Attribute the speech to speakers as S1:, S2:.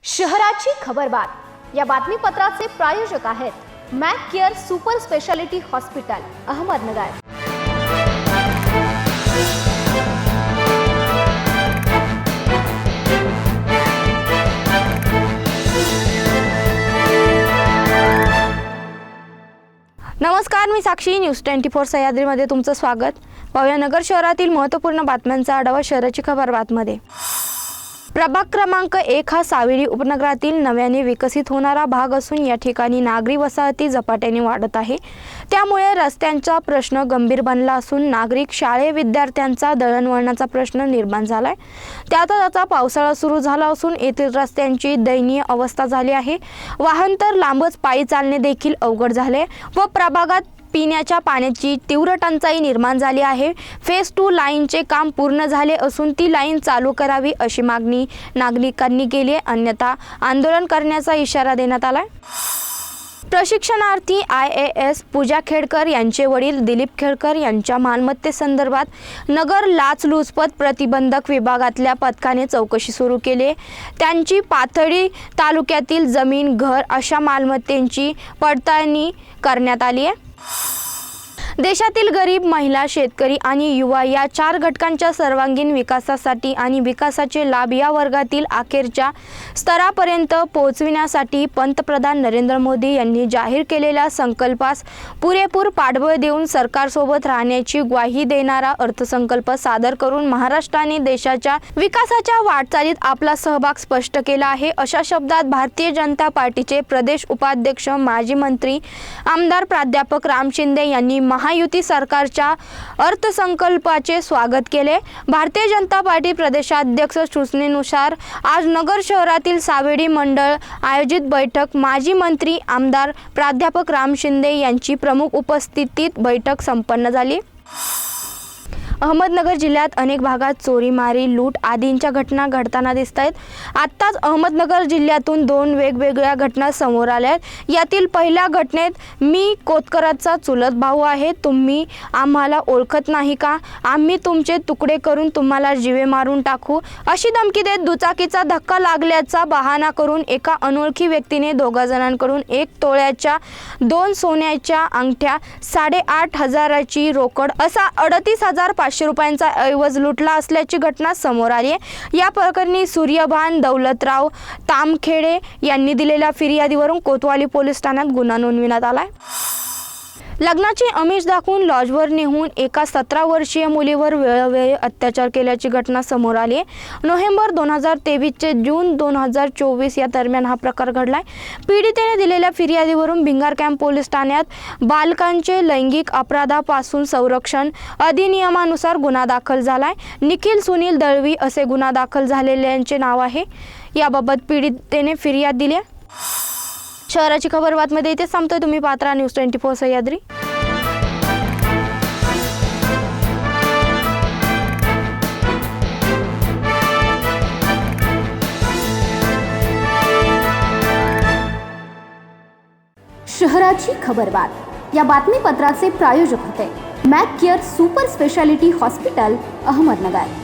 S1: शहराची खबरबात या बातमीपत्राचे प्रायोजक आहेत Mac care super speciality hospital Ahmednagar.
S2: नमस्कार, मी साक्षी। न्यूज 24 सह्याद्रीमध्ये तुमचं स्वागत। पाहूया नगर शहरातील महत्त्वपूर्ण बातम्यांचा आढावा शहराची खबरबातमध्ये। प्रभाग क्रमांक 1 हा सावेडी उपनगरातील नव्याने विकसित होणारा भाग असून या ठिकाणी नागरी वसाहती झपाट्याने वाढत आहे। त्यामुळे रस्त्यांचा प्रश्न गंभीर बनला असून नागरिक शाळे विद्यार्थ्यांचा दळणवळणाचा प्रश्न निर्माण झालाय। त्यातच आता पावसाळा सुरू झाला असून येथील रस्त्यांची दयनीय अवस्था झाली आहे। वाहन तर लांबच, पायी चालणे देखील अवघड झाले व प्रभागात पिण्याच्या पाण्याची तीव्र टंचाई निर्माण झाली आहे। फेज 2 लाईनचे काम पूर्ण झाले असून ती लाईन चालू करावी अशी मागणी नागरिकांनी केली आहे, अन्यथा आंदोलन करण्याचा इशारा देण्यात आलाय। प्रशिक्षणार्थी IAS पूजा खेडकर यांचे वडील दिलीप खेडकर यांच्या मालमत्तेसंदर्भात नगर लाचलुचपत प्रतिबंधक विभागातल्या पथकाने चौकशी सुरू केली। त्यांची पाथर्डी तालुक्यातील जमीन, घर अशा मालमत्तेची पडताळणी करण्यात आली आहे। देशातील गरीब, महिला, शेतकरी आणि युवा या 4 घटकांच्या सर्वांगीण विकासासाठी आणि विकासाचे लाभ या वर्गातील अखेरच्या स्तरापर्यंत पोहोचविण्यासाठी पंतप्रधान नरेंद्र मोदी यांनी जाहीर केलेल्या संकल्पास पुरेपूर पाठबळ देऊन सरकारसोबत राहण्याची ग्वाही देणारा अर्थसंकल्प सादर करून महाराष्ट्राने देशाच्या विकासाच्या वाटचालीत आपला सहभाग स्पष्ट केला आहे, अशा शब्दात भारतीय जनता पार्टीचे प्रदेश उपाध्यक्ष, माजी मंत्री, आमदार प्राध्यापक राम शिंदे यांनी महायुती सरकारच्या अर्थसंकल्पाचे स्वागत केले। भारतीय जनता पार्टी प्रदेशाध्यक्ष सूचनेनुसार आज नगर शहरातील सावेडी मंडळ आयोजित बैठक माजी मंत्री, आमदार प्राध्यापक राम शिंदे यांची प्रमुख उपस्थितीत बैठक संपन्न झाली। अहमदनगर जिल्ह्यात अनेक भागात चोरी, मारी, लूट आदींच्या घटना घडताना दिसत आहेत। आत्ताच अहमदनगर जिल्ह्यातून 2 वेगवेगळ्या घटना समोर आल्या आहेत। यातील पहिल्या घटनेत मी कोतकराचा चुलत भाऊ आहे, तुम्ही आम्हाला ओळखत नाही का? आम्ही तुमचे तुकडे करून तुम्हाला जीवे मारून टाकू अशी धमकी देत दुचाकीचा धक्का लागल्याचा बहाणा करून एका अनोळखी व्यक्तीने 2 जणांकडून 1 तोळ्याच्या 2 सोन्याच्या अंगठ्या, 8,500ची रोकड असा 38,500 रुपयांचा ऐवज लुटला असल्याची घटना समोर आली आहे। या प्रकरणी सूर्यभान दौलतराव तामखेडे यांनी दिलेल्या फिर्यादीवरून कोतवाली पोलीस ठाण्यात गुन्हा नोंदविण्यात आलाय। लग्नाचे आमिष दाखवून लॉजवर नेऊन एका 17 वर्षीय मुलीवर वेळोवेळी अत्याचार केल्याची घटना समोर आली आहे। नोव्हेंबर 2023 ते जून 2024 या दरम्यान हा प्रकार घडलाय। पीडितेने दिलेल्या फिर्यादीवरून भिंगार कॅम्प पोलीस ठाण्यात बालकांचे लैंगिक अपराधापासून संरक्षण अधिनियमानुसार गुन्हा दाखल झालाय। निखिल सुनील दळवी असे गुन्हा दाखल झालेल्यांचे नाव आहे। याबाबत पीडितेने फिर्याद दिली आहे। शहराची खबरबातमध्ये इथे थांबतोय। तुम्ही पाहता न्यूज 24 सह्याद्री।
S1: शहराची खबरबात या बातमीपत्राचे प्रायोजक होते Mac care super speciality hospital Ahmednagar.